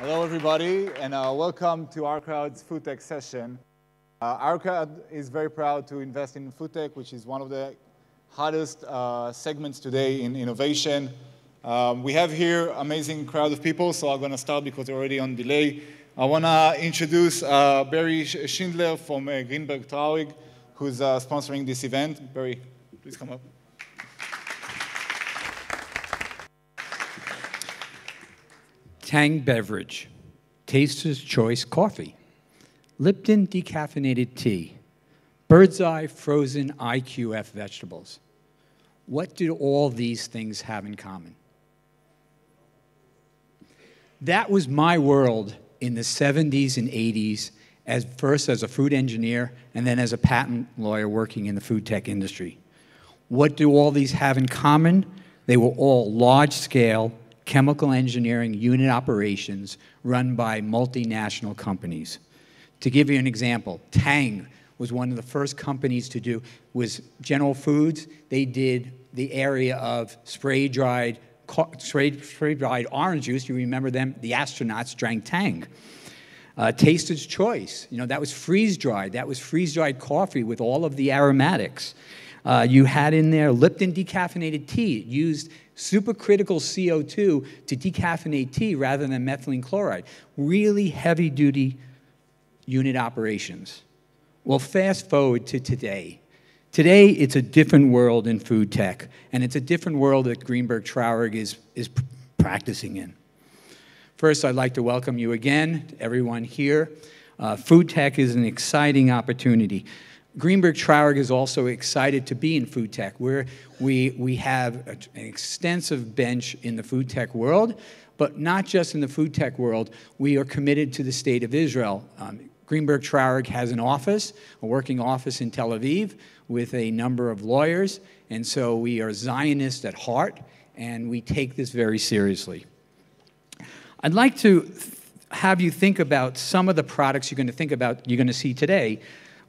Hello, everybody, and welcome to OurCrowd's FoodTech session. OurCrowd is very proud to invest in FoodTech, which is one of the hottest segments today in innovation. We have here an amazing crowd of people, so I'm going to start because we're already on delay. I want to introduce Barry Schindler from Greenberg Traurig, who's sponsoring this event. Barry, please come up. Tang beverage, Taster's Choice coffee, Lipton decaffeinated tea, Bird's Eye frozen IQF vegetables. What do all these things have in common? That was my world in the 70s and 80s, first as a food engineer and then as a patent lawyer working in the food tech industry. What do all these have in common? They were all large-scale chemical engineering unit operations run by multinational companies. To give you an example, Tang was one of the first companies to do, was General Foods. They did the area of spray-dried orange juice. You remember them? The astronauts drank Tang. Taster's Choice, that was freeze-dried. That was freeze-dried coffee with all of the aromatics. You had in there Lipton decaffeinated tea. It used supercritical CO2 to decaffeinate tea rather than methylene chloride. Really heavy-duty unit operations. Well, fast forward to today. Today, it's a different world in food tech, and it's a different world that Greenberg Traurig is practicing in. First, I'd like to welcome you again, everyone here. Food tech is an exciting opportunity. Greenberg Traurig is also excited to be in food tech, where we have an extensive bench in the food tech world, but not just in the food tech world. We are committed to the state of Israel. Greenberg Traurig has an office, a working office in Tel Aviv with a number of lawyers, and so we are Zionists at heart, and we take this very seriously. I'd like to have you think about some of the products you're going to see today.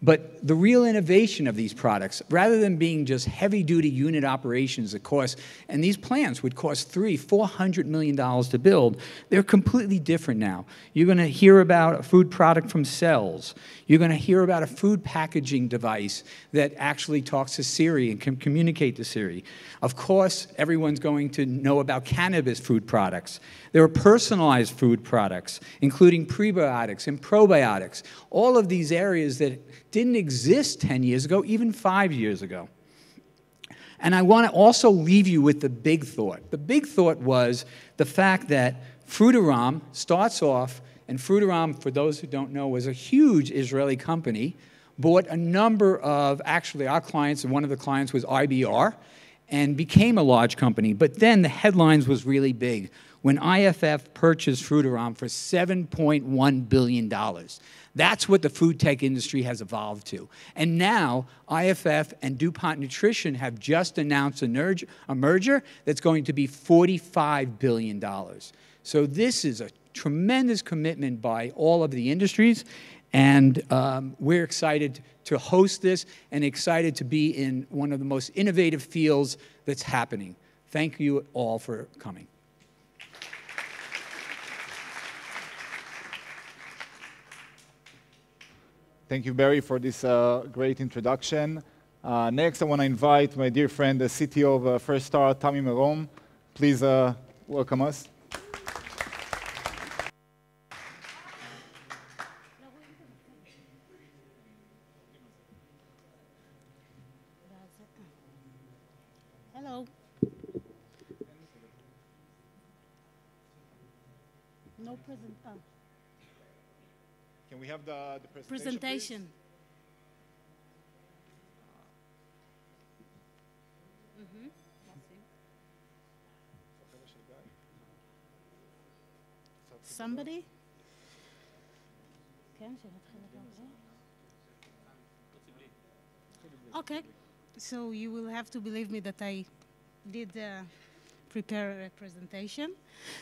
But the real innovation of these products, rather than being just heavy-duty unit operations that cost, and these plants would cost $400 million to build, they're completely different now. You're going to hear about a food product from cells. You're going to hear about a food packaging device that actually talks to Siri and can communicate to Siri. Of course, everyone's going to know about cannabis food products. There are personalized food products, including prebiotics and probiotics. All of these areas that didn't exist 10 years ago, even 5 years ago. And I want to also leave you with the big thought. The big thought was the fact that Frutarom starts off, and Frutarom, for those who don't know, was a huge Israeli company, bought a number of, actually our clients, and one of the clients was IBR, and became a large company. But then the headlines was really big when IFF purchased Frutarom for $7.1 billion. That's what the food tech industry has evolved to. And now, IFF and DuPont Nutrition have just announced a merger that's going to be $45 billion. So this is a tremendous commitment by all of the industries, and we're excited to host this and excited to be in one of the most innovative fields that's happening. Thank you all for coming. Thank you, Barry, for this great introduction. Next, I want to invite my dear friend, the CTO of First Star, Tammy Meron. Please welcome us. Hello. No present. Oh. Can we have the presentation? Somebody? Okay, so you will have to believe me that I did prepare a presentation.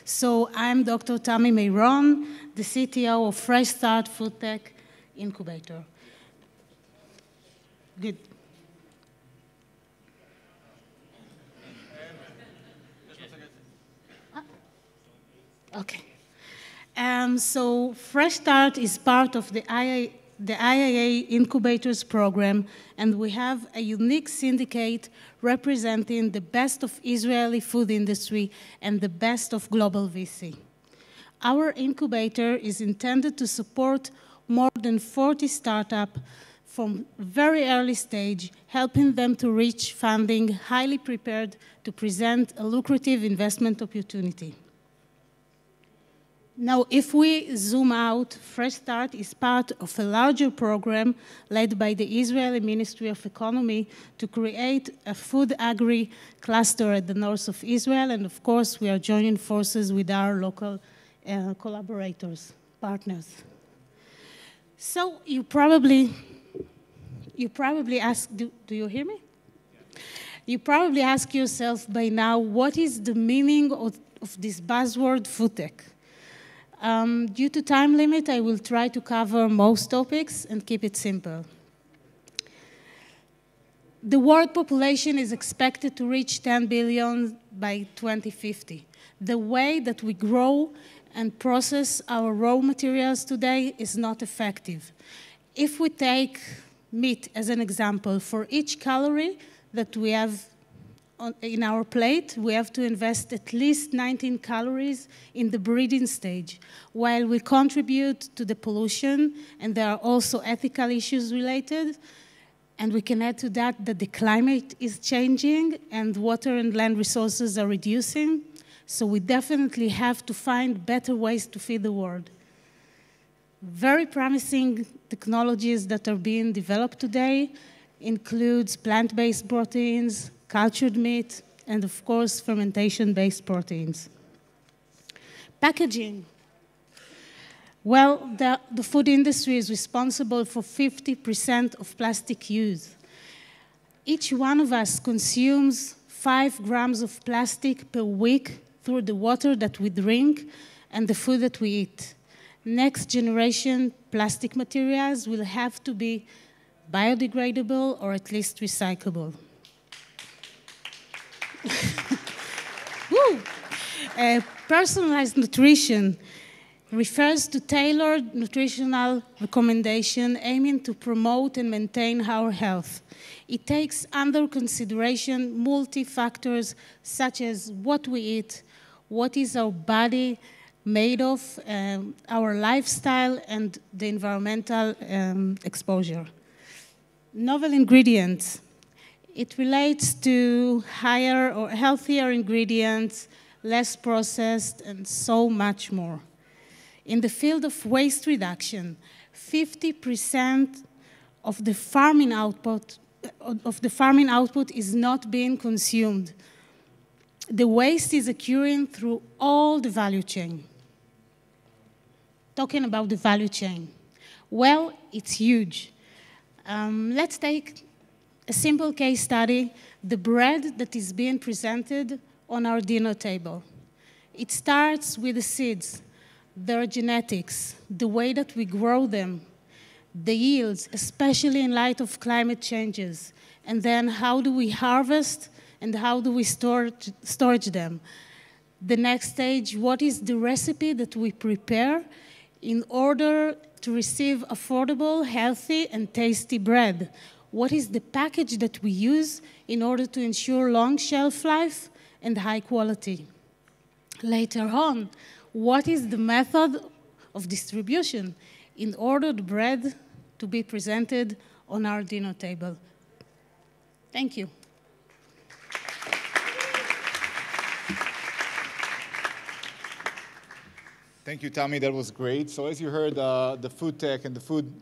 So I'm Dr. Tammy Meiron, the CTO of Fresh Start Food Tech Incubator. Good. Okay. So Fresh Start is part of the IIA Incubators program, and we have a unique syndicate representing the best of Israeli food industry and the best of global VC. Our incubator is intended to support more than 40 startups from very early stage, helping them to reach funding highly prepared to present a lucrative investment opportunity. Now, if we zoom out, Fresh Start is part of a larger program led by the Israeli Ministry of Economy to create a food agri cluster at the north of Israel, and of course, we are joining forces with our local collaborators, partners. So you probably ask, do you hear me? You probably ask yourself by now, what is the meaning of this buzzword food tech? Due to time limit, I will try to cover most topics and keep it simple. The world population is expected to reach 10 billion by 2050. The way that we grow and process our raw materials today is not effective. If we take meat as an example, for each calorie that we have in our plate, we have to invest at least 19 calories in the breeding stage, while we contribute to the pollution, and there are also ethical issues related. And we can add to that the climate is changing and water and land resources are reducing. So we definitely have to find better ways to feed the world. Very promising technologies that are being developed today includes plant-based proteins, cultured meat, and of course, fermentation-based proteins. Packaging. Well, the food industry is responsible for 50% of plastic use. Each one of us consumes 5 grams of plastic per week through the water that we drink and the food that we eat. Next generation plastic materials will have to be biodegradable or at least recyclable. Personalized nutrition refers to tailored nutritional recommendation aiming to promote and maintain our health. It takes under consideration multi-factors such as what we eat, what is our body made of, our lifestyle, and the environmental exposure. Novel ingredients. It relates to higher or healthier ingredients, less processed, and so much more. In the field of waste reduction, 50% of the farming output is not being consumed. The waste is occurring through all the value chain. Talking about the value chain, well, it's huge. Let's take a simple case study, the bread that is being presented on our dinner table. It starts with the seeds, their genetics, the way that we grow them, the yields, especially in light of climate changes, and then how do we harvest and how do we storage them. The next stage, what is the recipe that we prepare in order to receive affordable, healthy, and tasty bread? What is the package that we use in order to ensure long shelf life and high quality? Later on, what is the method of distribution in order the bread to be presented on our dinner table? Thank you. Thank you, Tammy. That was great. So as you heard, the food tech and the food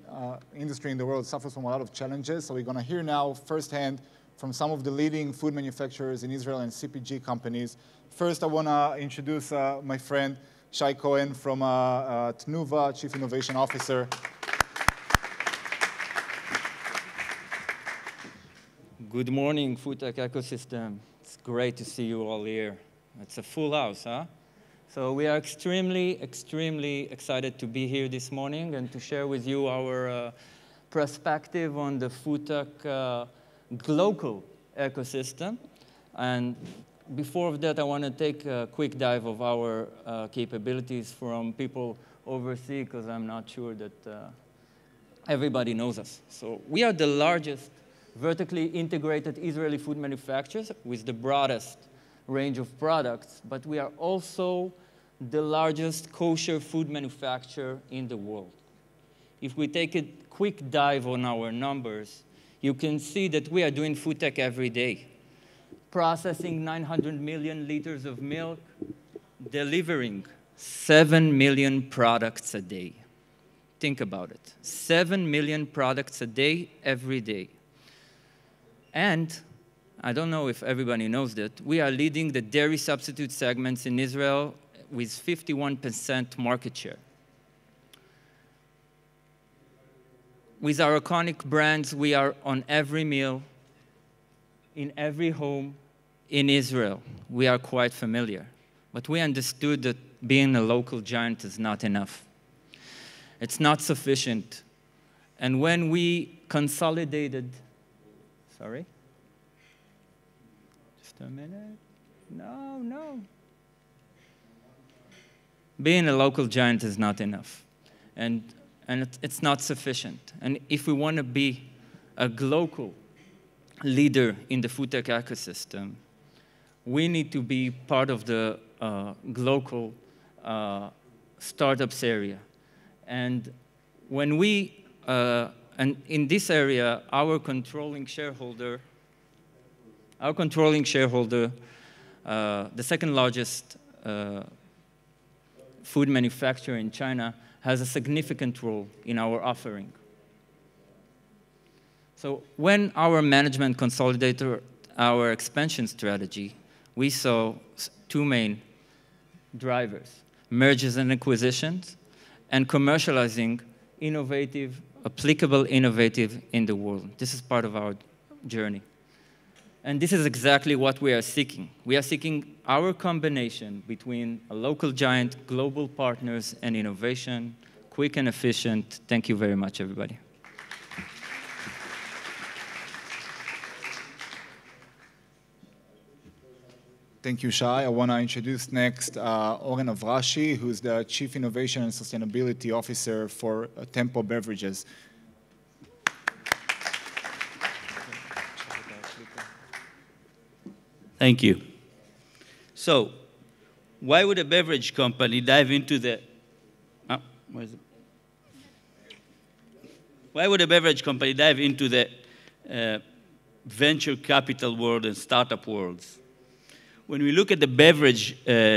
industry in the world suffers from a lot of challenges. So we're going to hear now firsthand from some of the leading food manufacturers in Israel and CPG companies. First, I want to introduce my friend, Shay Cohen from Tnuva, Chief Innovation Officer. Good morning, food tech ecosystem. It's great to see you all here. It's a full house, huh? So we are extremely excited to be here this morning and to share with you our perspective on the food tech global ecosystem. And before that, I want to take a quick dive of our capabilities from people overseas, because I'm not sure that everybody knows us. So we are the largest vertically integrated Israeli food manufacturers with the broadest range of products, but we are also the largest kosher food manufacturer in the world. If we take a quick dive on our numbers, you can see that we are doing food tech every day, processing 900 million liters of milk, delivering 7 million products a day. Think about it, 7 million products a day, every day. And I don't know if everybody knows that, we are leading the dairy substitute segments in Israel with 51% market share. With our iconic brands, we are on every meal, in every home in Israel. We are quite familiar. But we understood that being a local giant is not enough. It's not sufficient. And when we consolidated, sorry? Just a minute. No. Being a local giant is not enough. And it's not sufficient. And if we want to be a global leader in the food tech ecosystem, we need to be part of the global startups area. And when we, and in this area, our controlling shareholder, the second largest food manufacturer in China, has a significant role in our offering. So when our management consolidated our expansion strategy, we saw two main drivers: mergers and acquisitions, and commercializing applicable innovative in the world. This is part of our journey. And this is exactly what we are seeking. We are seeking our combination between a local giant, global partners, and innovation, quick and efficient. Thank you very much, everybody. Thank you, Shay. I want to introduce next Oren Avrashi, who's the Chief Innovation and Sustainability Officer for Tempo Beverages. Thank you. So, why would a beverage company dive into the venture capital world and startup worlds? When we look at the beverage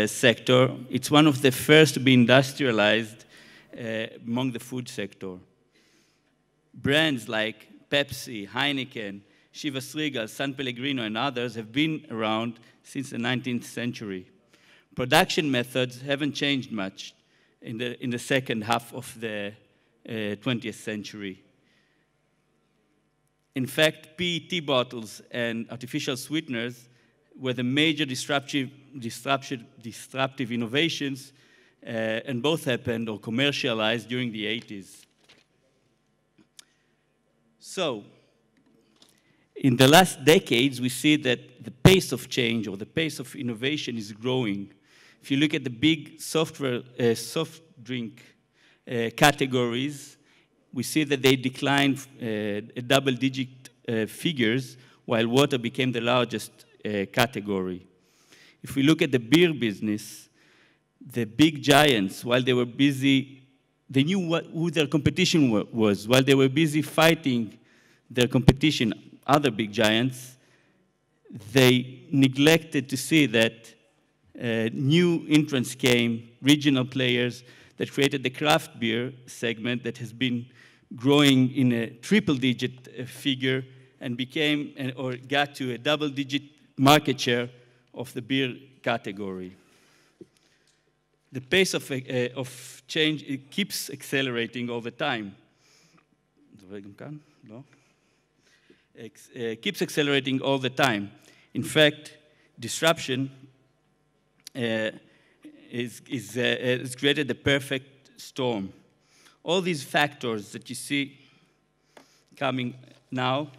sector, it's one of the first to be industrialized among the food sector. Brands like Pepsi, Heineken, Chivas Regal, San Pellegrino, and others have been around since the 19th century. Production methods haven't changed much in the second half of the 20th century. In fact, PET bottles and artificial sweeteners were the major disruptive innovations, and both happened or commercialized during the 80s. So, in the last decades, we see that the pace of change or the pace of innovation is growing. If you look at the big soft drink categories, we see that they declined double-digit figures, while water became the largest category. If we look at the beer business, the big giants, while they were busy, they knew who their competition was. While they were busy fighting their competition, other big giants, they neglected to see that new entrants came, regional players that created the craft beer segment that has been growing in a triple-digit figure and became or got to a double-digit market share of the beer category. The pace of change, it keeps accelerating all the time. Keeps accelerating all the time. In fact, disruption has created the perfect storm. All these factors that you see coming now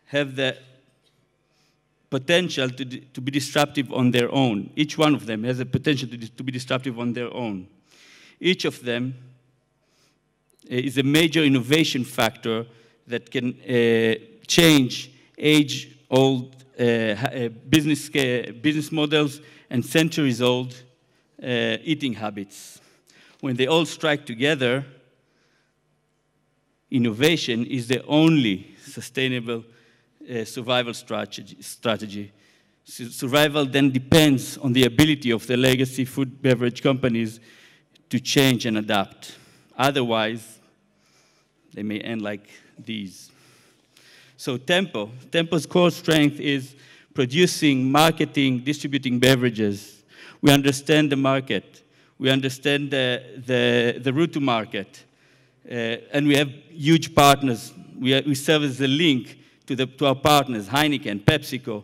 have the potential to be disruptive on their own. Each one of them has a potential to be disruptive on their own. Each of them is a major innovation factor that can change age-old business models and centuries-old eating habits. When they all strike together, innovation is the only sustainable survival strategy. Survival then depends on the ability of the legacy food beverage companies to change and adapt. Otherwise, they may end like these. So Tempo's core strength is producing, marketing, distributing beverages. We understand the market. We understand the route to market. And we have huge partners. We serve as a link to our partners, Heineken, PepsiCo,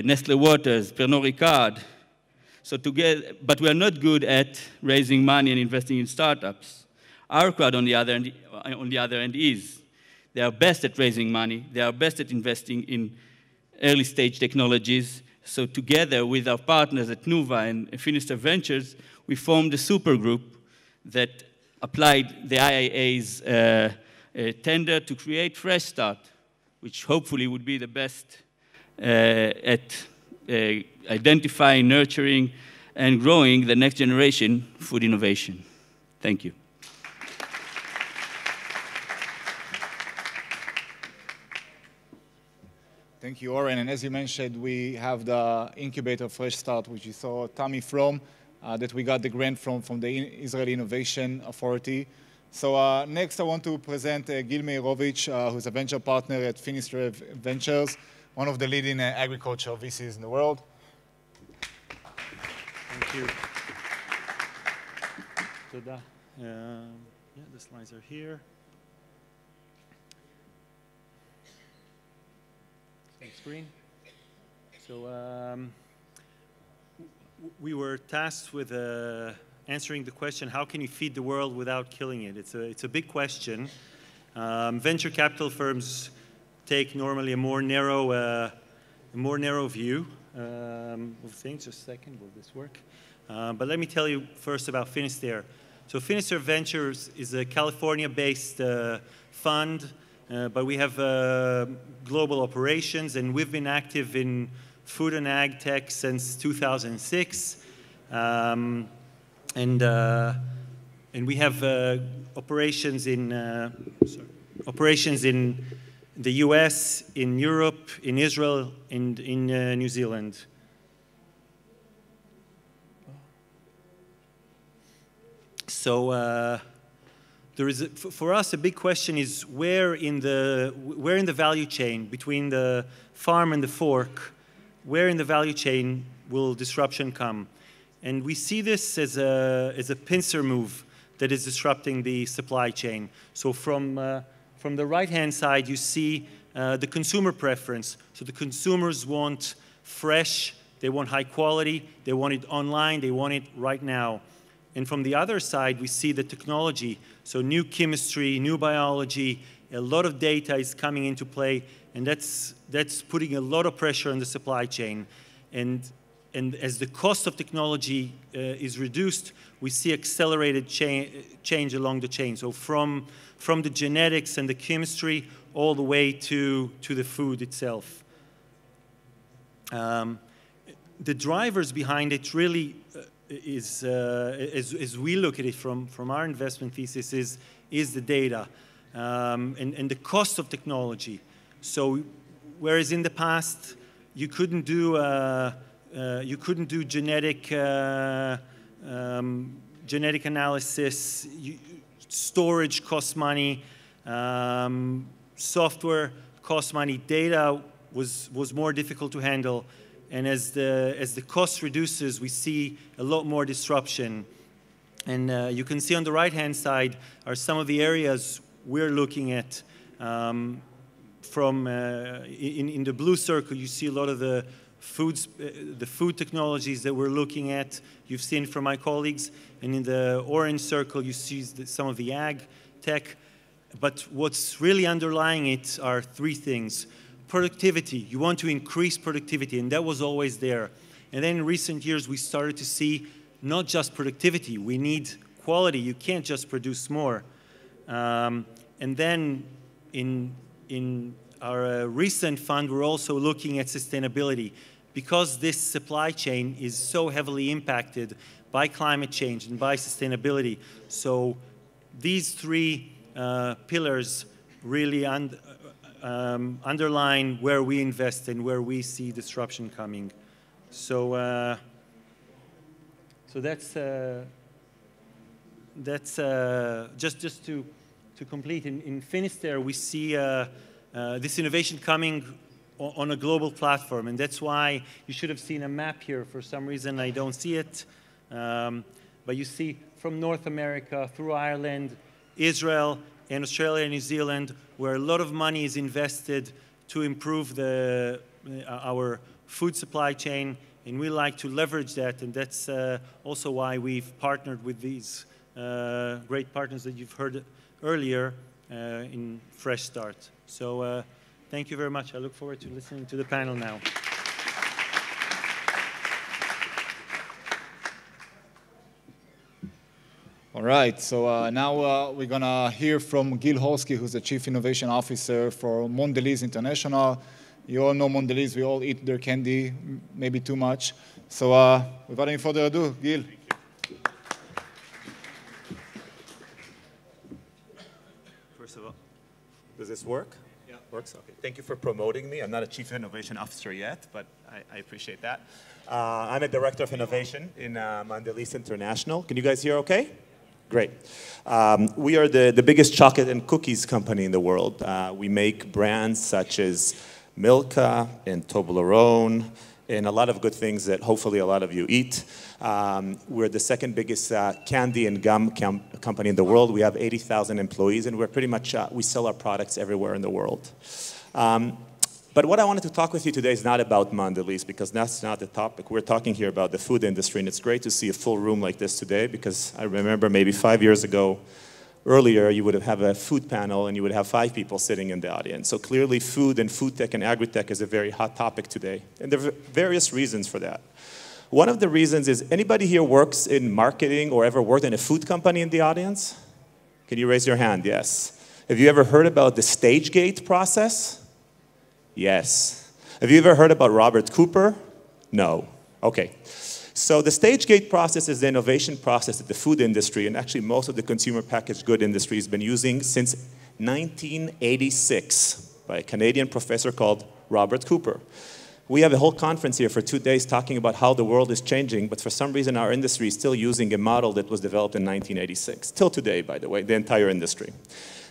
Nestle Waters, Pernod Ricard. But we are not good at raising money and investing in startups. OurCrowd, on the other end, is. They are best at raising money. They are best at investing in early-stage technologies. So together with our partners at Tnuva and Finistere Ventures, we formed a supergroup that applied the IIA's tender to create Fresh Start, which hopefully would be the best at identifying, nurturing, and growing the next generation food innovation. Thank you. Thank you, Oren. And as you mentioned, we have the incubator Fresh Start, which you saw Tammy from, that we got the grant from the Israeli Innovation Authority. So next I want to present Gil Meirovich, who's a venture partner at Finistere Ventures, one of the leading agricultural VCs in the world. Thank you. Toda. Yeah, the slides are here. Screen. So we were tasked with answering the question, how can you feed the world without killing it? It's a big question. Venture capital firms take normally a more narrow view of things. Just a second, will this work? But let me tell you first about Finistere. So Finistere Ventures is a California-based fund, but we have global operations, and we've been active in food and ag tech since 2006. And we have operations in the US, in Europe, in Israel, and in New Zealand. So there is for us a big question is where in the value chain between the farm and the fork, where in the value chain will disruption come? And we see this as a pincer move that is disrupting the supply chain. So from the right-hand side, you see the consumer preference. So the consumers want fresh, they want high quality, they want it online, they want it right now. And from the other side, we see the technology. So new chemistry, new biology, a lot of data is coming into play, and that's putting a lot of pressure on the supply chain. And as the cost of technology is reduced, we see accelerated change along the chain. So from the genetics and the chemistry all the way to the food itself. The drivers behind it really is, as we look at it from our investment thesis, is the data and the cost of technology. So whereas in the past you couldn't do genetic analysis, storage costs money, software costs money, data was more difficult to handle. And as the cost reduces, we see a lot more disruption. And you can see on the right-hand side are some of the areas we're looking at. In the blue circle, you see a lot of the food technologies that we're looking at. You've seen from my colleagues. And in the orange circle, you see some of the ag tech. But what's really underlying it are three things. productivity. You want to increase productivity, and that was always there. And then in recent years, we started to see not just productivity. We need quality. You can't just produce more. And then in our recent fund, we're also looking at sustainability. Because this supply chain is so heavily impacted by climate change and by sustainability. So these three pillars really underline where we invest and where we see disruption coming. So, so that's just to complete. In Finistere, we see this innovation coming on a global platform, and that's why you should have seen a map here. For some reason, I don't see it. But you see from North America through Ireland, Israel, and Australia and New Zealand, where a lot of money is invested to improve our food supply chain, and we like to leverage that, and that's also why we've partnered with these great partners that you've heard earlier in Fresh Start. So thank you very much. I look forward to listening to the panel now. All right, so now we're going to hear from Gil Housekey, who's the Chief Innovation Officer for Mondelez International. You all know Mondelez. We all eat their candy, maybe too much. So without any further ado, Gil. First of all, does this work? Yeah. Works? Okay. Thank you for promoting me. I'm not a Chief Innovation Officer yet, but I appreciate that. I'm a Director of Innovation in Mondelez International. Can you guys hear okay? Great. We are the biggest chocolate and cookies company in the world. We make brands such as Milka and Toblerone and a lot of good things that hopefully a lot of you eat. We're the second biggest candy and gum company in the world. We have 80,000 employees, and we're pretty much, we sell our products everywhere in the world. But what I wanted to talk with you today is not about Mondelez, because that's not the topic. We're talking here about the food industry, and it's great to see a full room like this today, because I remember maybe 5 years ago, earlier, you would have a food panel, and you would have 5 people sitting in the audience. So clearly, food and FoodTech and AgriTech is a very hot topic today, and there are various reasons for that. One of the reasons is, anybody here works in marketing or ever worked in a food company in the audience? Can you raise your hand? Yes. Have you ever heard about the stage gate process? Yes. Have you ever heard about Robert Cooper? No. Okay. So the stage gate process is the innovation process that the food industry, and actually most of the consumer packaged good industry, has been using since 1986 by a Canadian professor called Robert Cooper. We have a whole conference here for 2 days talking about how the world is changing, but for some reason our industry is still using a model that was developed in 1986. Till today, by the way, the entire industry.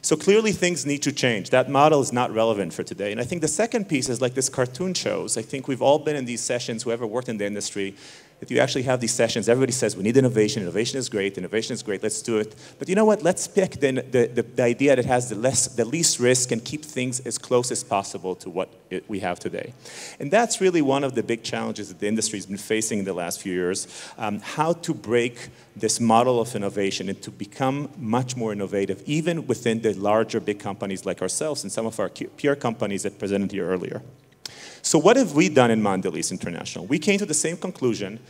So clearly things need to change. That model is not relevant for today. And I think the second piece is like this cartoon shows. I think we've all been in these sessions, whoever worked in the industry, that you actually have these sessions. Everybody says, we need innovation. Innovation is great. Innovation is great. Let's do it. But you know what? Let's pick the idea that has the least risk and keep things as close as possible to what we have today. And that's really one of the big challenges that the industry has been facing in the last few years, how to break this model of innovation and to become much more innovative, even within the larger big companies like ourselves and some of our peer companies that presented here earlier. So what have we done in Mondelez International? We came to the same conclusion,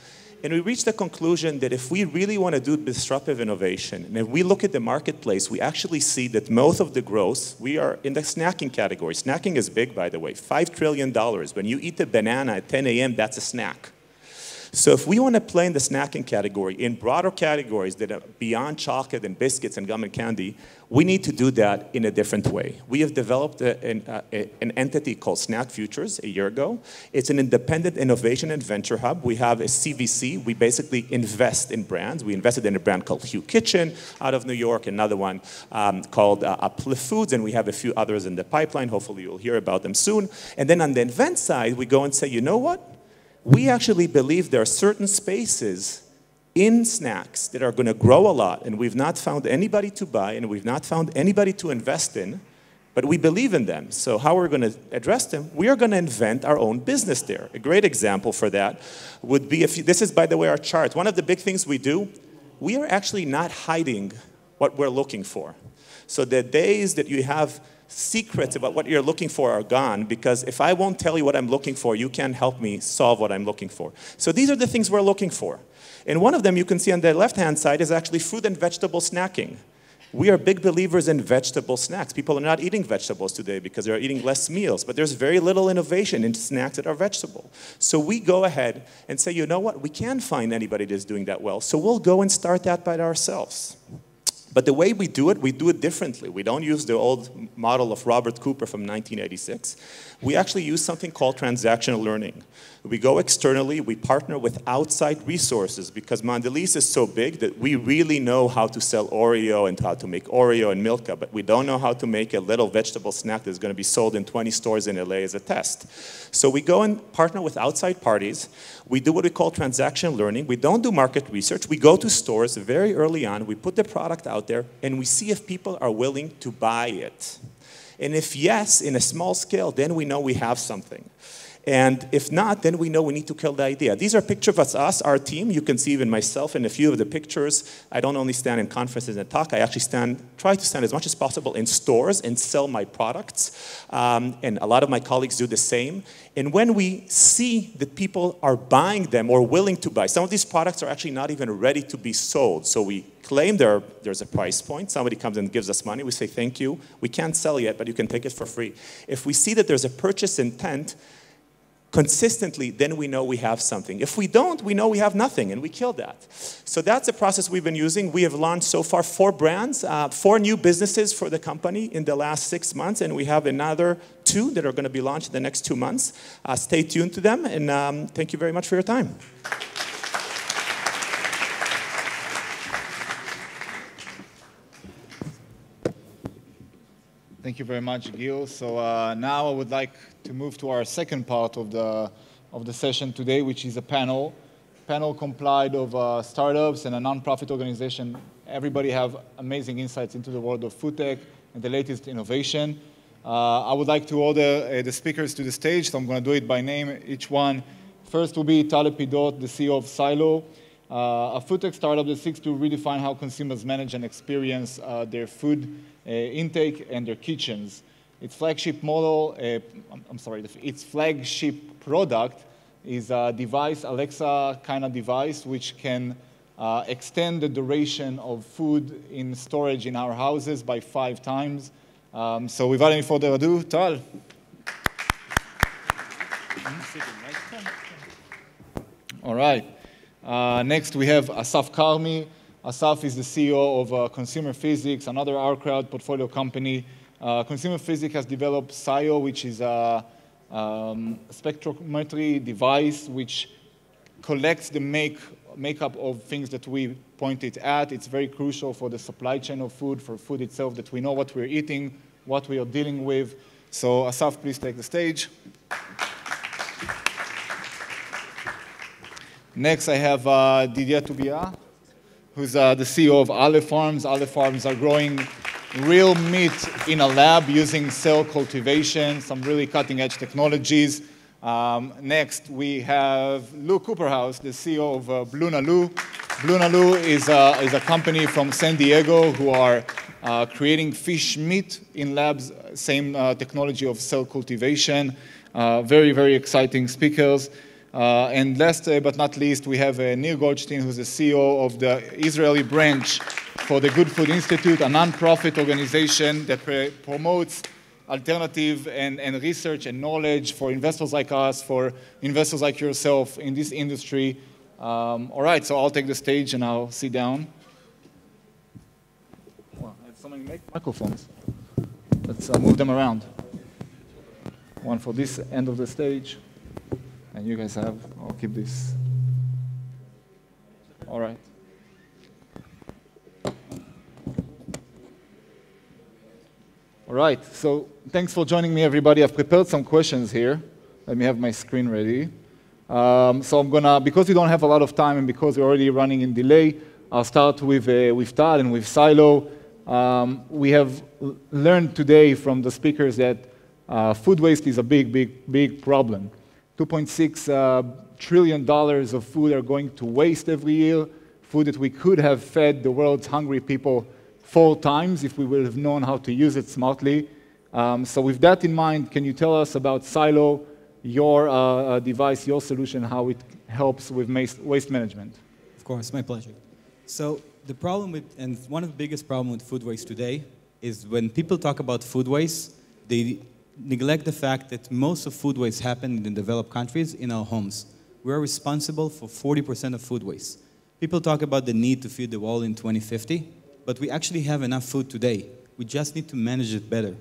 and we reached the conclusion that if we really want to do disruptive innovation, and if we look at the marketplace, we actually see that most of the growth, we are in the snacking category. Snacking is big, by the way, $5 trillion. When you eat a banana at 10 a.m., that's a snack. So if we want to play in the snacking category, in broader categories that are beyond chocolate and biscuits and gum and candy, we need to do that in a different way. We have developed an entity called Snack Futures a year ago. It's an independent innovation and venture hub. We have a CVC. We basically invest in brands. We invested in a brand called Hugh Kitchen out of New York, another one called Uplift Foods, and we have a few others in the pipeline. Hopefully you'll hear about them soon. And then on the invent side, we go and say, you know what? We actually believe there are certain spaces in snacks that are going to grow a lot, and we've not found anybody to buy, and we've not found anybody to invest in, but we believe in them. So how we're going to address them? We are going to invent our own business there. A great example for that would be, this is, by the way, our chart. One of the big things we do, we are actually not hiding what we're looking for. So the days that you have secrets about what you're looking for are gone, because if I won't tell you what I'm looking for, you can't help me solve what I'm looking for. So these are the things we're looking for. And one of them you can see on the left-hand side is actually fruit and vegetable snacking. We are big believers in vegetable snacks. People are not eating vegetables today because they're eating less meals, but there's very little innovation in snacks that are vegetable. So we go ahead and say, you know what, we can't find anybody that's doing that well, so we'll go and start that by ourselves. But the way we do it differently. We don't use the old model of Robert Cooper from 1986. We actually use something called transactional learning. We go externally, we partner with outside resources, because Mondelez is so big that we really know how to sell Oreo and how to make Oreo and Milka, but we don't know how to make a little vegetable snack that's going to be sold in 20 stores in LA as a test. So we go and partner with outside parties. We do what we call transactional learning. We don't do market research. We go to stores very early on, we put the product out there, and we see if people are willing to buy it. And if yes, in a small scale, then we know we have something. And if not, then we know we need to kill the idea. These are pictures of us, our team. You can see even myself in a few of the pictures. I don't only stand in conferences and talk. I actually try to stand as much as possible in stores and sell my products. And a lot of my colleagues do the same. And when we see that people are buying them or willing to buy, some of these products are actually not even ready to be sold. So we claim there's a price point. Somebody comes and gives us money. We say, thank you. We can't sell yet, but you can take it for free. If we see that there's a purchase intent, consistently, then we know we have something. If we don't, we know we have nothing, and we kill that. So that's the process we've been using. We have launched so far 4 brands, 4 new businesses for the company in the last 6 months, and we have another 2 that are going to be launched in the next 2 months. Stay tuned to them, and thank you very much for your time. Thank you very much, Gil. So now I would like to move to our second part of the session today, which is a panel. Panel comprised of startups and a non-profit organization. Everybody have amazing insights into the world of food tech and the latest innovation. I would like to order the speakers to the stage, so I'm going to do it by name, each one. First will be Lapidot, the CEO of Silo, a food tech startup that seeks to redefine how consumers manage and experience their food intake and their kitchens. Its flagship its flagship product is a device, Alexa kind of device, which can extend the duration of food in storage in our houses by 5 times. So without any further ado, Tal. All right. Next we have Assaf Carmi. Assaf is the CEO of Consumer Physics, another OurCrowd portfolio company. Consumer Physics has developed SIO, which is a spectrometry device which collects the makeup of things that we pointed at. It's very crucial for the supply chain of food, for food itself, that we know what we're eating, what we are dealing with. So Assaf, please take the stage. Next, I have Didier Toubia, who's the CEO of Aleph Farms. Aleph Farms are growing real meat in a lab using cell cultivation, some really cutting-edge technologies. Next, we have Cooperhouse, the CEO of BlueNalu. BlueNalu is a company from San Diego who are creating fish meat in labs, same technology of cell cultivation. Very, very exciting speakers. And last but not least, we have Nir Goldstein, who's the CEO of the Israeli branch for the Good Food Institute, a non-profit organization that promotes alternative and research and knowledge for investors like us, for investors like yourself in this industry. All right, so I'll take the stage and I'll sit down. Well, I have so many microphones. Let's move them around. One for this end of the stage. And you guys have, I'll keep this. All right. All right, so thanks for joining me, everybody. I've prepared some questions here. Let me have my screen ready. So I'm gonna, because we don't have a lot of time and because we're already running in delay, I'll start with Tal and with Silo. We have learned today from the speakers that food waste is a big, big, big problem. $2.6 trillion of food are going to waste every year, food that we could have fed the world's hungry people 4 times if we would have known how to use it smartly. So with that in mind, can you tell us about Silo, your device, your solution, how it helps with waste management? Of course, my pleasure. So the problem with, and one of the biggest problems with food waste today is when people talk about food waste, they neglect the fact that most of food waste happens in developed countries in our homes. We are responsible for 40% of food waste. People talk about the need to feed the world in 2050, but we actually have enough food today. We just need to manage it better.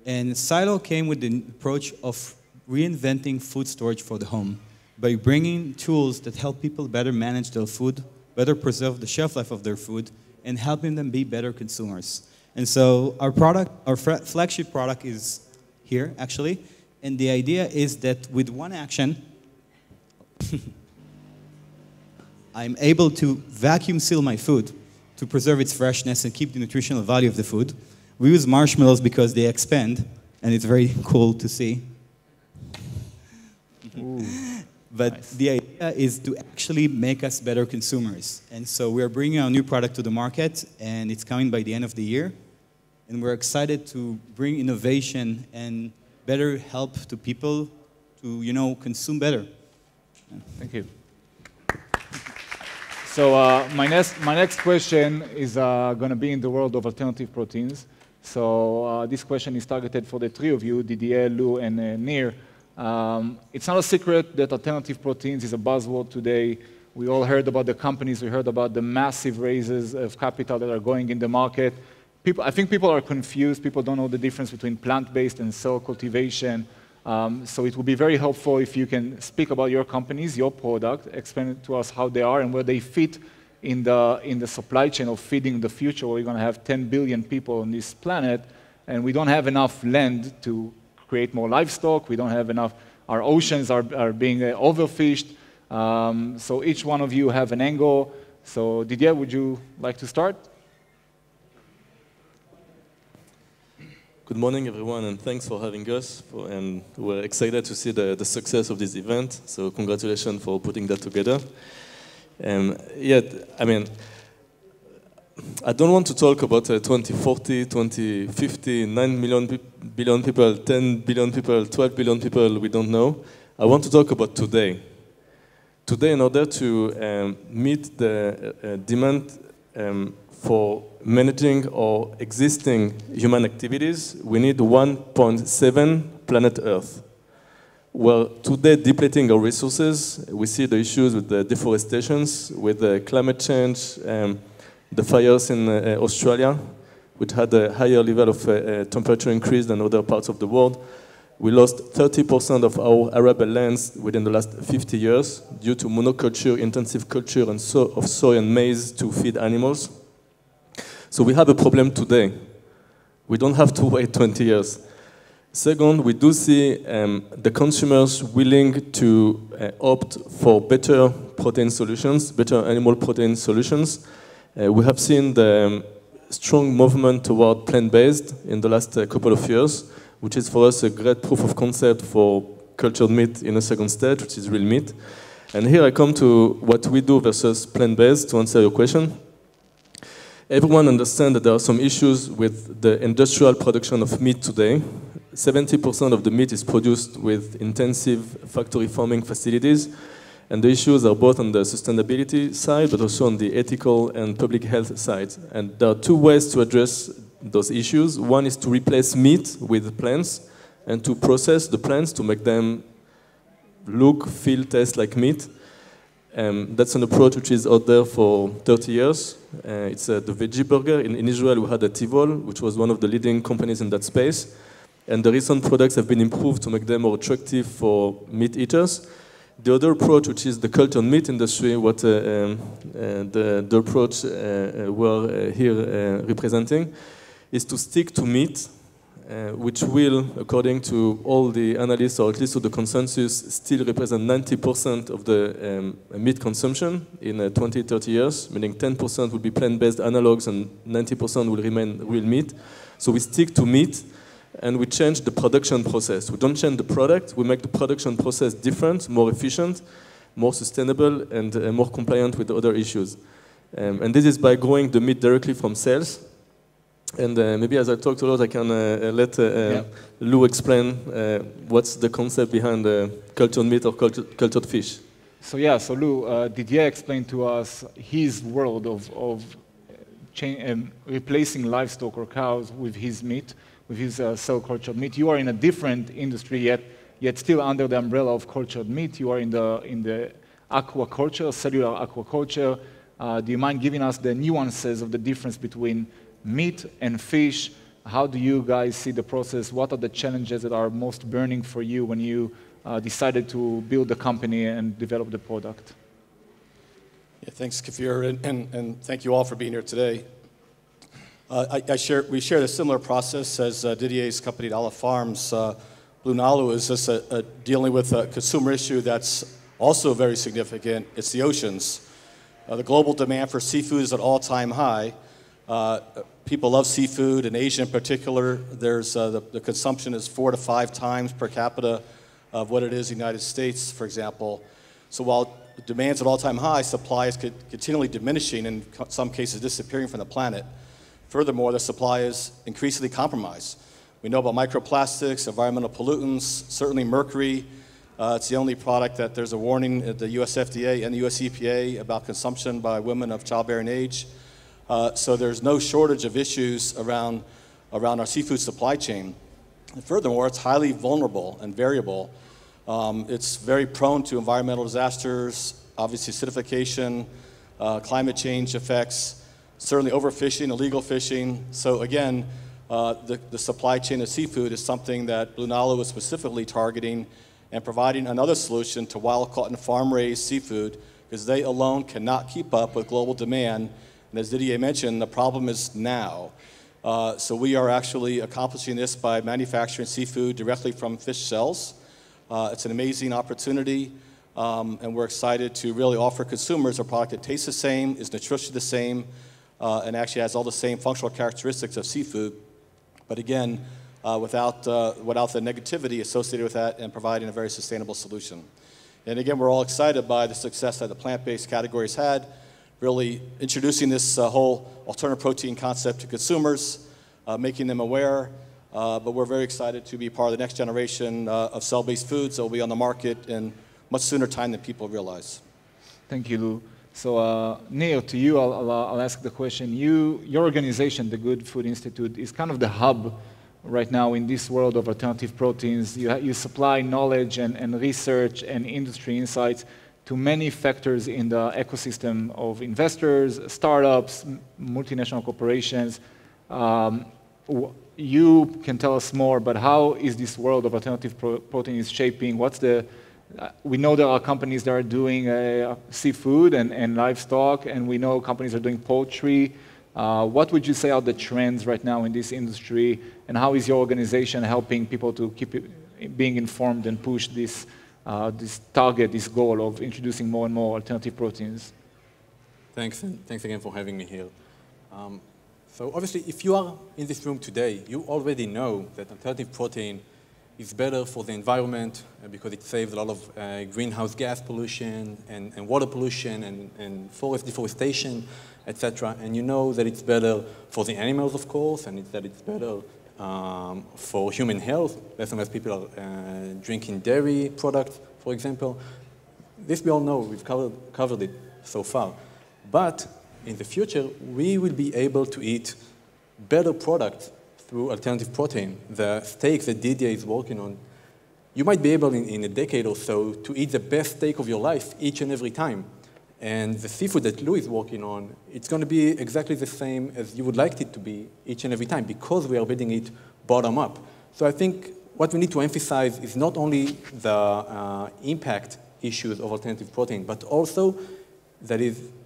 And Silo came with the approach of reinventing food storage for the home by bringing tools that help people better manage their food, better preserve the shelf life of their food, and helping them be better consumers. And so our product, our flagship product is here, actually. And the idea is that with one action, I'm able to vacuum seal my food to preserve its freshness and keep the nutritional value of the food. We use marshmallows because they expand, and it's very cool to see. Ooh, but nice. The idea is to actually make us better consumers. And so we are bringing our new product to the market, and it's coming by the end of the year. And we're excited to bring innovation and better help to people to, you know, consume better. Thank you. So my next question is going to be in the world of alternative proteins. So this question is targeted for the three of you, Didier, Lou, and Nir. It's not a secret that alternative proteins is a buzzword today. We all heard about the companies. We heard about the massive raises of capital that are going in the market. I think people are confused. People don't know the difference between plant-based and cell cultivation. So it would be very helpful if you can speak about your companies, your product, explain to us how they are and where they fit in the supply chain of feeding the future, where we're going to have 10 billion people on this planet, and we don't have enough land to create more livestock. We don't have enough. Our oceans are being overfished. So each one of you have an angle. So Didier, would you like to start? Good morning, everyone, and thanks for having us. And we're excited to see the success of this event. So congratulations for putting that together. I mean, I don't want to talk about 2040, 2050, 9 billion people, 10 billion people, 12 billion people, we don't know. I want to talk about today. Today, in order to meet the demand for managing our existing human activities, we need 1.7 planet Earth. Well, today, depleting our resources, we see the issues with the deforestations, with the climate change, the fires in Australia, which had a higher level of temperature increase than other parts of the world. We lost 30% of our arable lands within the last 50 years due to monoculture, intensive culture of soy and maize to feed animals. So we have a problem today. We don't have to wait 20 years. Second, we do see the consumers willing to opt for better protein solutions, better animal protein solutions. We have seen the strong movement toward plant-based in the last couple of years, which is for us a great proof of concept for cultured meat in a second stage, which is real meat. And here I come to what we do versus plant-based to answer your question. Everyone understands that there are some issues with the industrial production of meat today. 70% of the meat is produced with intensive factory farming facilities, and the issues are both on the sustainability side, but also on the ethical and public health side. And there are two ways to address those issues. One is to replace meat with plants, and to process the plants to make them look, feel, taste like meat. That's an approach which is out there for 30 years. It's the veggie burger. In Israel, we had a Tivol, which was one of the leading companies in that space. And the recent products have been improved to make them more attractive for meat eaters. The other approach, which is the cultured meat industry, what the approach we're here representing, is to stick to meat, which will, according to all the analysts, or at least to the consensus, still represent 90% of the meat consumption in 20, 30 years, meaning 10% will be plant-based analogs and 90% will remain real meat. So we stick to meat, and we change the production process. We don't change the product, we make the production process different, more efficient, more sustainable, and more compliant with the other issues. And this is by growing the meat directly from cells. And maybe as I talked a lot, I can let Lou explain what's the concept behind cultured meat or cultured fish. So yeah, so Lou, Didier explained to us his world of replacing livestock or cows with his meat, with his cell-cultured meat. You are in a different industry, yet still under the umbrella of cultured meat. You are in the aquaculture, cellular aquaculture. Do you mind giving us the nuances of the difference between meat and fish? How do you guys see the process? What are the challenges that are most burning for you when you decided to build the company and develop the product? Yeah, thanks, Kfir, and thank you all for being here today. We share a similar process as Didier's company at Olive Farms. BlueNalu is just dealing with a consumer issue that's also very significant. It's the oceans. The global demand for seafood is at all-time high. People love seafood, in Asia in particular. There's the consumption is 4 to 5 times per capita of what it is in the United States, for example. So while the demand's at all-time high, supply is continually diminishing, and in some cases disappearing from the planet. Furthermore, the supply is increasingly compromised. We know about microplastics, environmental pollutants, certainly mercury. It's the only product that there's a warning at the US FDA and the US EPA about consumption by women of childbearing age. So there's no shortage of issues around our seafood supply chain. And furthermore, it's highly vulnerable and variable. It's very prone to environmental disasters, obviously acidification, climate change effects, certainly overfishing, illegal fishing. So again, the supply chain of seafood is something that BlueNalu is specifically targeting and providing another solution to wild-caught and farm-raised seafood, because they alone cannot keep up with global demand. And as Didier mentioned, the problem is now. So we are actually accomplishing this by manufacturing seafood directly from fish cells. It's an amazing opportunity, and we're excited to really offer consumers a product that tastes the same, is nutritionally the same, and actually has all the same functional characteristics of seafood, but again, without the negativity associated with that, and providing a very sustainable solution. And again, we're all excited by the success that the plant-based categories had, really introducing this whole alternative protein concept to consumers, making them aware, but we're very excited to be part of the next generation of cell-based foods that will be on the market in much sooner time than people realize. Thank you, Lou. So Neil, to you, I'll ask the question. Your organization, the Good Food Institute, is kind of the hub right now in this world of alternative proteins. You supply knowledge and research and industry insights to many factors in the ecosystem of investors, startups, multinational corporations. You can tell us more, but how is this world of alternative proteins shaping? We know there are companies that are doing seafood and livestock, and we know companies are doing poultry. What would you say are the trends right now in this industry, and how is your organization helping people to keep being informed and push this target, this goal of introducing more and more alternative proteins? Thanks, and thanks again for having me here. So obviously, if you are in this room today, you already know that alternative protein is better for the environment because it saves a lot of greenhouse gas pollution and water pollution and forest deforestation, etc. And you know that it's better for the animals, of course, and that it's better for human health. Less and less people are drinking dairy products, for example. This we all know, we've covered it so far. But in the future, we will be able to eat better products through alternative protein. The steak that Didier is working on, you might be able in a decade or so to eat the best steak of your life each and every time. And the seafood that Lou is working on, it's going to be exactly the same as you would like it to be each and every time because we are building it bottom up. So I think what we need to emphasize is not only the impact issues of alternative protein, but also that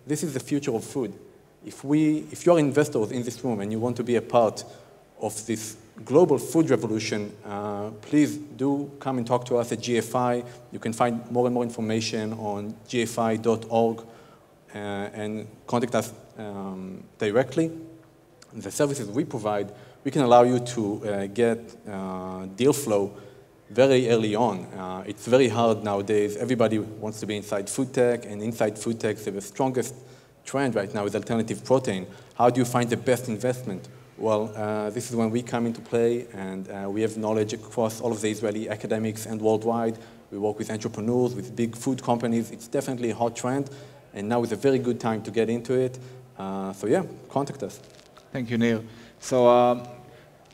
this is the future of food. If you are investors in this room and you want to be a part of this global food revolution, please do come and talk to us at GFI. You can find more and more information on gfi.org and contact us directly. The services we provide, we can allow you to get deal flow very early on. It's very hard nowadays. Everybody wants to be inside food tech, and inside food tech, the strongest trend right now is alternative protein. How do you find the best investment Well, this is when we come into play, and we have knowledge across all of the Israeli academics and worldwide. We work with entrepreneurs, with big food companies. It's definitely a hot trend, and now is a very good time to get into it. So yeah, contact us. Thank you, Neil. So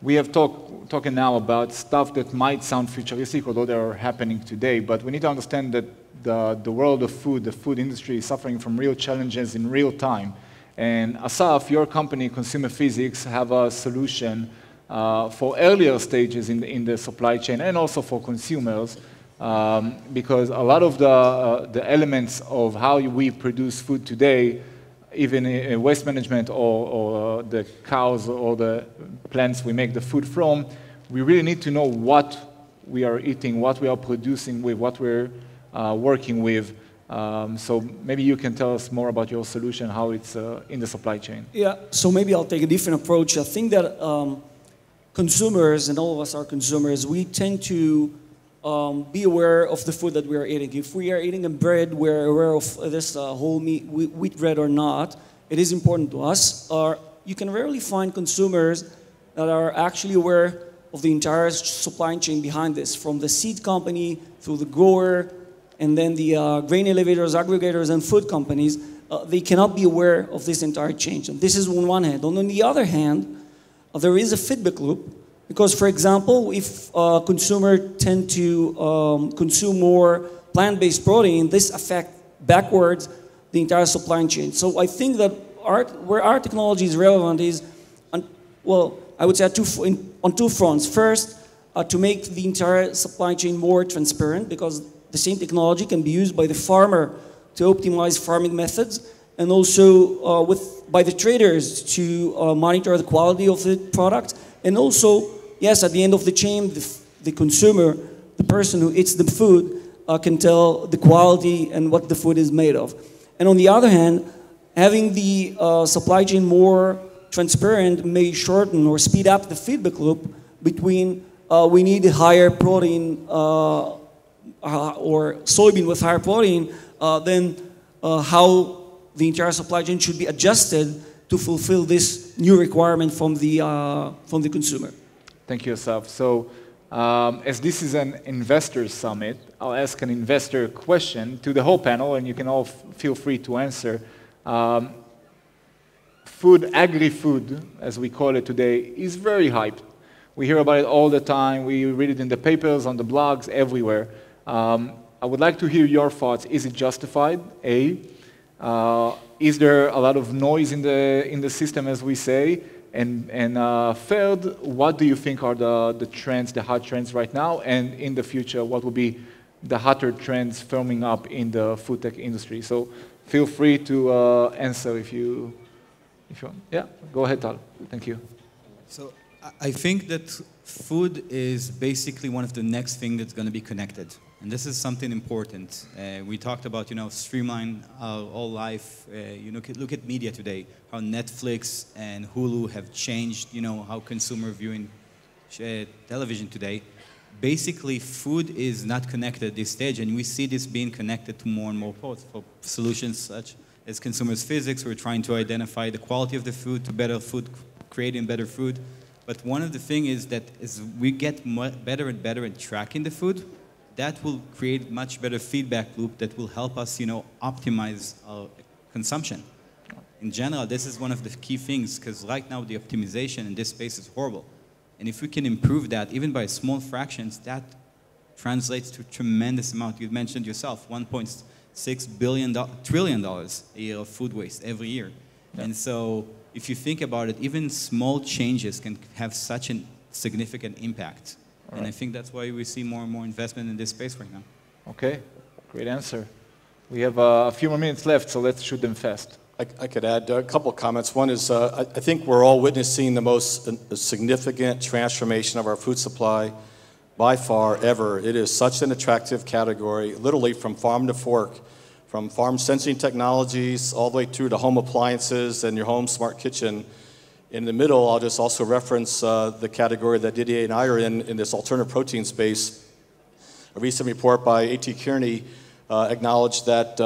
we have talking now about stuff that might sound futuristic, although they are happening today, but we need to understand that the world of food, the food industry is suffering from real challenges in real time. And Assaf, your company, Consumer Physics, have a solution for earlier stages in the supply chain and also for consumers, because a lot of the elements of how we produce food today, even in waste management or the cows or the plants we make the food from, we really need to know what we are eating, what we are producing with, what we're working with. So maybe you can tell us more about your solution, how it's in the supply chain. Yeah, so maybe I'll take a different approach. I think that consumers, and all of us are consumers, we tend to be aware of the food that we are eating. If we are eating a bread, we're aware of this whole wheat bread or not. It is important to us. You can rarely find consumers that are actually aware of the entire supply chain behind this, from the seed company through the grower, and then the grain elevators, aggregators, and food companies. They cannot be aware of this entire change. And this is on one hand. On the other hand, there is a feedback loop, because, for example, if consumers tend to consume more plant-based protein, this affects backwards the entire supply chain. So I think that where our technology is relevant is, well, I would say on two fronts. First, to make the entire supply chain more transparent, because the same technology can be used by the farmer to optimize farming methods, and also by the traders to monitor the quality of the product. And also, yes, at the end of the chain, the consumer, the person who eats the food, can tell the quality and what the food is made of. And on the other hand, having the supply chain more transparent may shorten or speed up the feedback loop between we need higher protein or soybean with higher protein, then how the entire supply chain should be adjusted to fulfill this new requirement from the consumer. Thank you, Assaf. So as this is an investor summit, I'll ask an investor question to the whole panel, and you can all feel free to answer. Agri-food, as we call it today, is very hyped. We hear about it all the time. We read it in the papers, on the blogs, everywhere. I would like to hear your thoughts. Is it justified? A. Is there a lot of noise in the system, as we say? And third, what do you think are the trends, the hot trends right now? And in the future, what will be the hotter trends firming up in the food tech industry? So feel free to answer if you want. Yeah, go ahead, Tal. Thank you. So I think that food is basically one of the next things that's going to be connected. And this is something important. We talked about, streamline our whole life. Look at media today, how Netflix and Hulu have changed, how consumers viewing television today. Basically, food is not connected at this stage, and we see this being connected to more and more posts for solutions such as Consumer Physics. We're trying to identify the quality of the food to better food, creating better food. But one of the things is that as we get better and better at tracking the food, that will create much better feedback loop that will help us, optimize our consumption. In general, this is one of the key things, because right now the optimization in this space is horrible. And if we can improve that, even by small fractions, that translates to a tremendous amount. You mentioned yourself, $1.6 trillion a year of food waste every year. Yeah. And so if you think about it, even small changes can have such a significant impact. Right. And I think that's why we see more and more investment in this space right now. Okay, great answer. We have a few more minutes left, so let's shoot them fast. I could add a couple of comments. One is I think we're all witnessing the most significant transformation of our food supply by far ever. It is such an attractive category, literally from farm to fork, from farm sensing technologies all the way through to home appliances and your home smart kitchen. In the middle, I'll just also reference the category that Didier and I are in this alternative protein space. A recent report by A.T. Kearney acknowledged that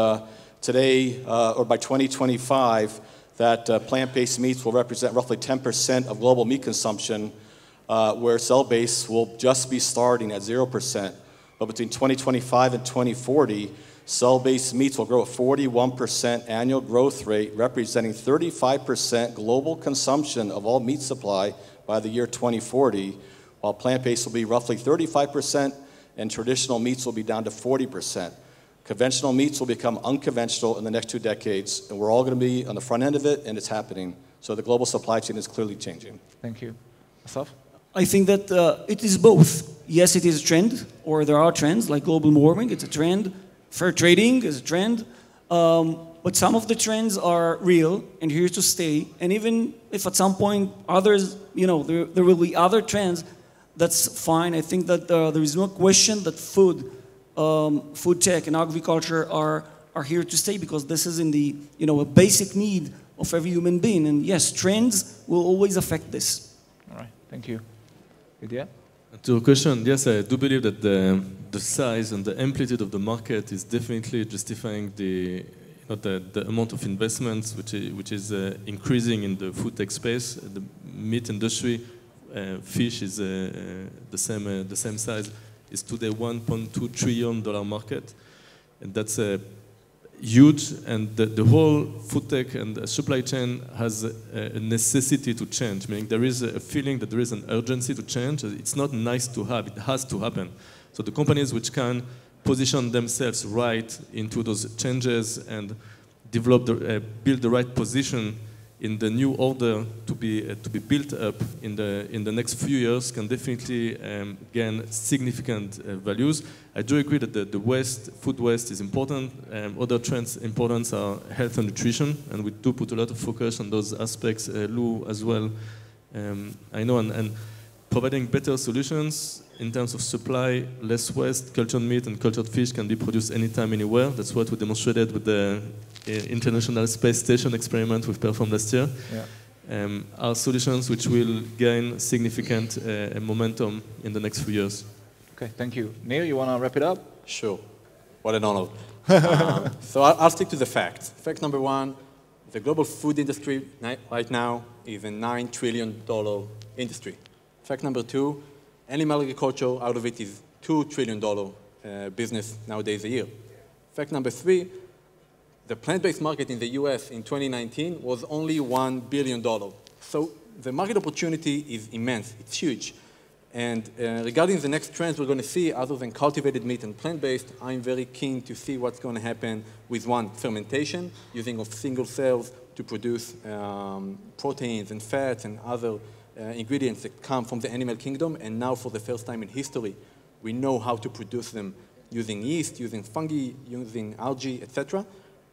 today, or by 2025, that plant-based meats will represent roughly 10% of global meat consumption, where cell-based will just be starting at 0%. But between 2025 and 2040, cell-based meats will grow at 41% annual growth rate, representing 35% global consumption of all meat supply by the year 2040, while plant-based will be roughly 35%, and traditional meats will be down to 40%. Conventional meats will become unconventional in the next 2 decades, and we're all going to be on the front end of it, and it's happening. So the global supply chain is clearly changing. Thank you. Assaf? I think that it is both. Yes, it is a trend, or there are trends like global warming, it's a trend. Fair trading is a trend. But some of the trends are real and here to stay. And even if at some point others, you know, there will be other trends, that's fine. I think that there is no question that food tech and agriculture are here to stay, because this is in the, you know, a basic need of every human being. And yes, trends will always affect this. All right, thank you. Idea? To your question, yes, I do believe that the size and the amplitude of the market is definitely justifying the amount of investments which is increasing in the food tech space. The meat industry, fish is the same size. Is today $1.2 trillion market, and that's huge. And the whole food tech and supply chain has a necessity to change. Meaning there is a feeling that there is an urgency to change. It's not nice to have; it has to happen. So the companies which can position themselves right into those changes and develop build the right position in the new order to be built up in the next few years can definitely gain significant values. I do agree that the food waste is important. Other trends important are health and nutrition, and we do put a lot of focus on those aspects. Lou as well, I know, and providing better solutions in terms of supply, less waste. Cultured meat and cultured fish can be produced anytime, anywhere. That's what we demonstrated with the International Space Station experiment we've performed last year. Yeah. Are solutions which will gain significant momentum in the next few years. Okay, thank you. Neil, you want to wrap it up? Sure. What an honor. So I'll stick to the facts. Fact number one, the global food industry right now is a $9 trillion industry. Fact number two, animal agriculture out of it is $2 trillion business nowadays a year. Fact number three, the plant-based market in the US in 2019 was only $1 billion. So the market opportunity is immense, it's huge. And regarding the next trends we're going to see, other than cultivated meat and plant-based, I'm very keen to see what's going to happen with one, fermentation, using of single cells to produce proteins and fats and other ingredients that come from the animal kingdom. And now for the first time in history, we know how to produce them using yeast, using fungi, using algae, etc.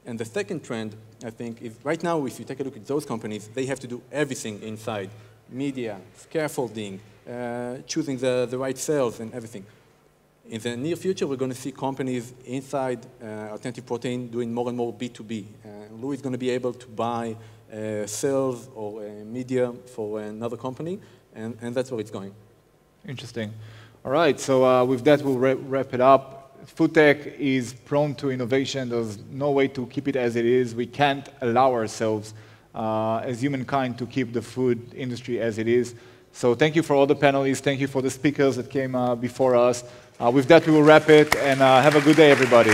And the second trend, I think, is right now, if you take a look at those companies, they have to do everything inside. Media, scaffolding, choosing the right cells and everything. In the near future, we're going to see companies inside alternative protein doing more and more B2B. Lou is going to be able to buy cells or media for another company, and that's where it's going. Interesting. All right, so with that, we'll wrap it up. Food tech is prone to innovation. There's no way to keep it as it is. We can't allow ourselves as humankind to keep the food industry as it is. So thank you for all the panelists. Thank you for the speakers that came before us. With that, we will wrap it, and have a good day, everybody.